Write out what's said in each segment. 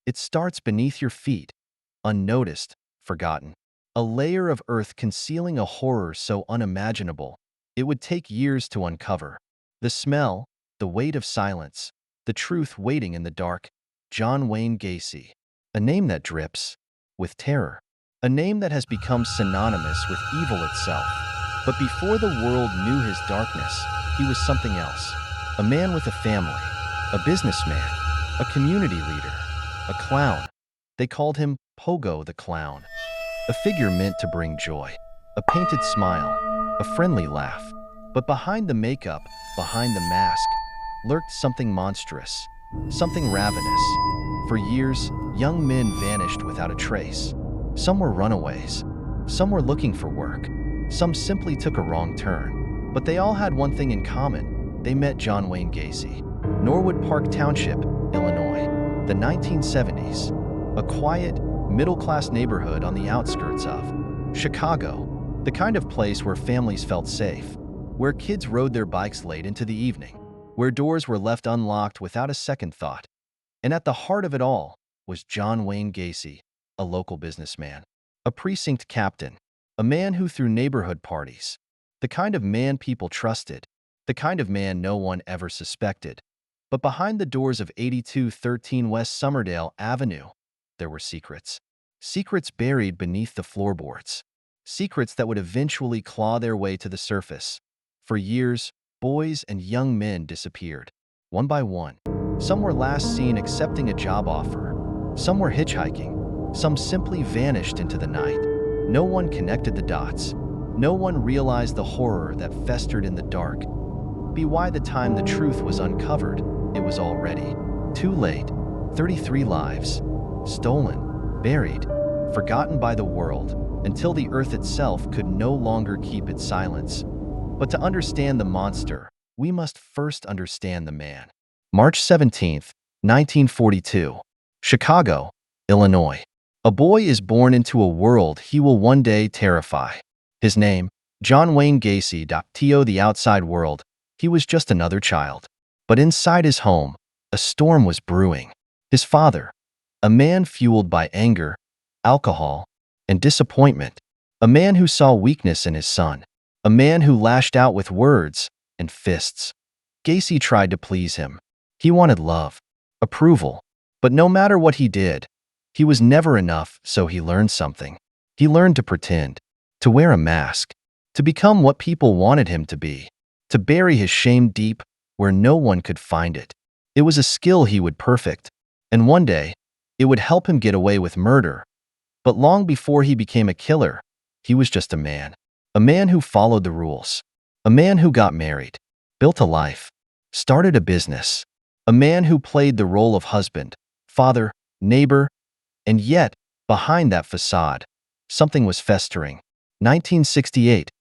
It starts beneath your feet, unnoticed, forgotten. A layer of earth concealing a horror so unimaginable, it would take years to uncover. The smell, the weight of silence, the truth waiting in the dark. Wayne Gacy. A name that drips with terror. A name that has become synonymous with evil itself. But before the world knew his darkness, he was something else. A man with a family, a businessman, a community leader, a clown. They called him Pogo the Clown. A figure meant to bring joy, a painted smile, a friendly laugh. But behind the makeup, behind the mask, lurked something monstrous, something ravenous. For years, young men vanished without a trace. Some were runaways, some were looking for work, some simply took a wrong turn. But they all had one thing in common: they met Wayne Gacy. Norwood Park Township, Illinois. The 1970s. A quiet, middle-class neighborhood on the outskirts of Chicago. The kind of place where families felt safe, where kids rode their bikes late into the evening, where doors were left unlocked without a second thought. And at the heart of it all was Wayne Gacy, a local businessman, a precinct captain, a man who threw neighborhood parties, the kind of man people trusted, the kind of man no one ever suspected. But behind the doors of 8213 West Somerdale Avenue, there were secrets. Secrets buried beneath the floorboards. Secrets that would eventually claw their way to the surface. For years, boys and young men disappeared, one by one. Some were last seen accepting a job offer. Some were hitchhiking. Some simply vanished into the night. No one connected the dots. No one realized the horror that festered in the dark. By the time the truth was uncovered, it was already too late. 33 lives. Stolen, buried, forgotten by the world, until the earth itself could no longer keep its silence. But to understand the monster, we must first understand the man. March 17, 1942. Chicago, Illinois. A boy is born into a world he will one day terrify. His name, Wayne Gacy. To the outside world, he was just another child. But inside his home, a storm was brewing. His father, a man fueled by anger, alcohol, and disappointment. A man who saw weakness in his son. A man who lashed out with words and fists. Gacy tried to please him. He wanted love, approval. But no matter what he did, he was never enough, so he learned something. He learned to pretend, to wear a mask, to become what people wanted him to be, to bury his shame deep where no one could find it. It was a skill he would perfect, and one day, it would help him get away with murder. But long before he became a killer, he was just a man who followed the rules, a man who got married, built a life, started a business, a man who played the role of husband, father, neighbor, and yet, behind that facade, something was festering. 1968,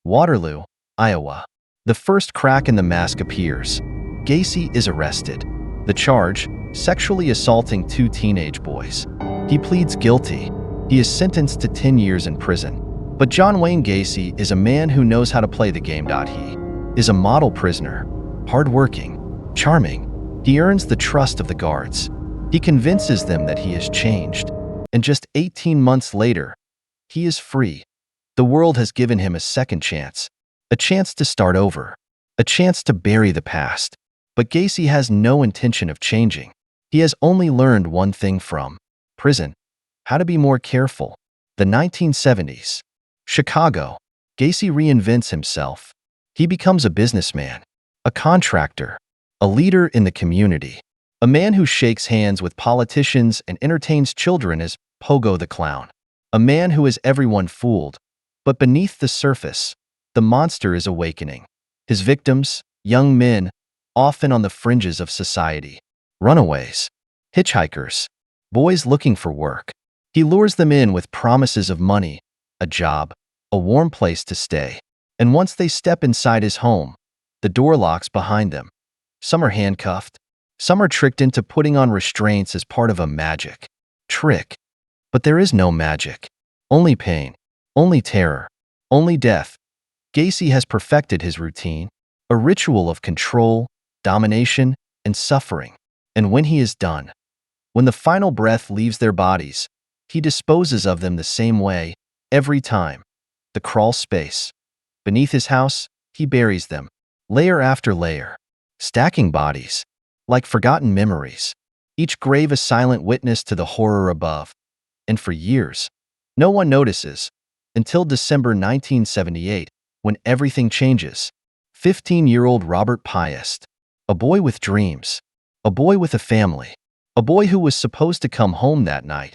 Waterloo, Iowa. The first crack in the mask appears. Gacy is arrested. The charge, sexually assaulting 2 teenage boys. He pleads guilty. He is sentenced to 10 years in prison. But Wayne Gacy is a man who knows how to play the game. He is a model prisoner, hardworking, charming. He earns the trust of the guards. He convinces them that he has changed. And just 18 months later, he is free. The world has given him a second chance. A chance to start over. A chance to bury the past. But Gacy has no intention of changing. He has only learned one thing from prison: how to be more careful. The 1970s. Chicago. Gacy reinvents himself. He becomes a businessman, a contractor, a leader in the community, a man who shakes hands with politicians and entertains children as Pogo the Clown, a man who has everyone fooled. But beneath the surface, the monster is awakening. His victims, young men, often on the fringes of society, runaways, hitchhikers, boys looking for work. He lures them in with promises of money, a job, a warm place to stay. And once they step inside his home, the door locks behind them. Some are handcuffed. Some are tricked into putting on restraints as part of a magic trick. But there is no magic. Only pain. Only terror. Only death. Gacy has perfected his routine, a ritual of control, domination, and suffering. And when he is done, When the final breath leaves their bodies, he disposes of them the same way, every time. The crawl space. Beneath his house, he buries them, layer after layer, stacking bodies, like forgotten memories, each grave a silent witness to the horror above. And for years, no one notices, until December 1978, when everything changes. 15-year-old Robert Piest, a boy with dreams, a boy with a family, a boy who was supposed to come home that night.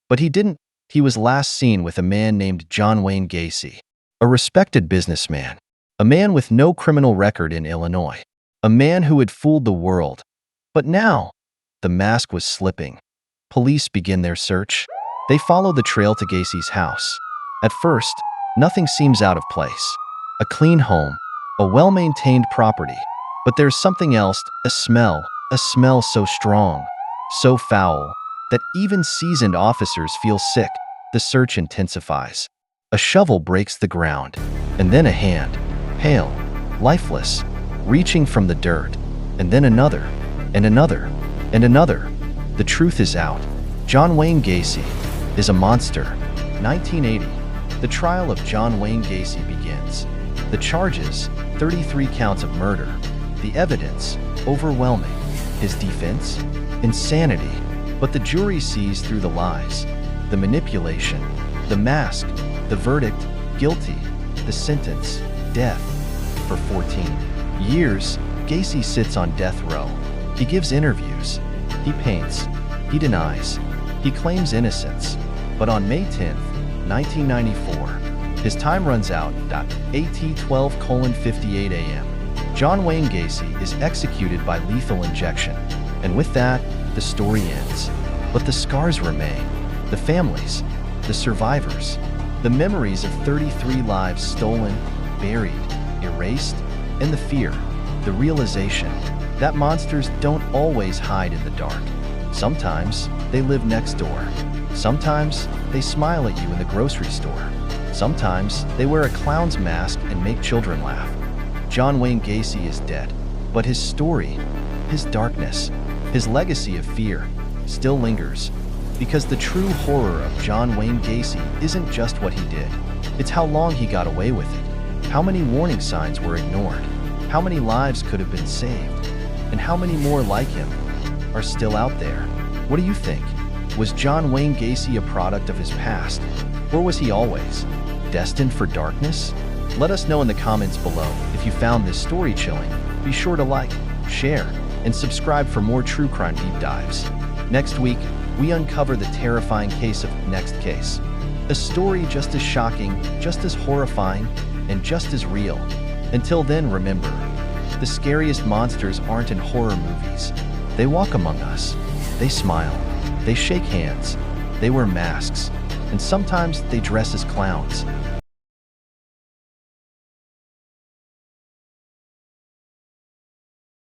But he didn't. He was last seen with a man named John Wayne Gacy, a respected businessman, a man with no criminal record in Illinois, a man who had fooled the world. But now, the mask was slipping. Police begin their search. They follow the trail to Gacy's house. At first, nothing seems out of place. A clean home, a well-maintained property. But there's something else, a smell so strong, so foul, that even seasoned officers feel sick. The search intensifies. A shovel breaks the ground, and then a hand, pale, lifeless, reaching from the dirt, and then another, and another, and another. The truth is out. John Wayne Gacy is a monster. 1980. The trial of John Wayne Gacy begins. The charges, 33 counts of murder. The evidence, overwhelming. His defense, insanity. But the jury sees through the lies, the manipulation, the mask, the verdict, guilty. The sentence, death. For 14 years, Gacy sits on death row. He gives interviews. He paints. He denies. He claims innocence. But on May 10, 1994, his time runs out. AT 12:58 a.m. John Wayne Gacy is executed by lethal injection. And with that, the story ends. But the scars remain. The families, the survivors, the memories of 33 lives stolen, buried, erased, and the fear, the realization that monsters don't always hide in the dark. Sometimes they live next door. Sometimes they smile at you in the grocery store. Sometimes they wear a clown's mask and make children laugh. John Wayne Gacy is dead, but his story, his darkness, his legacy of fear still lingers. Because the true horror of John Wayne Gacy isn't just what he did. It's how long he got away with it. How many warning signs were ignored. How many lives could have been saved. And how many more like him are still out there. What do you think? Was John Wayne Gacy a product of his past? Or was he always destined for darkness? Let us know in the comments below. If you found this story chilling, be sure to like, share, and subscribe for more true crime deep dives. Next week, we uncover the terrifying case of Next Case. A story just as shocking, just as horrifying, and just as real. Until then, remember, the scariest monsters aren't in horror movies. They walk among us. They smile. They shake hands. They wear masks. And sometimes they dress as clowns.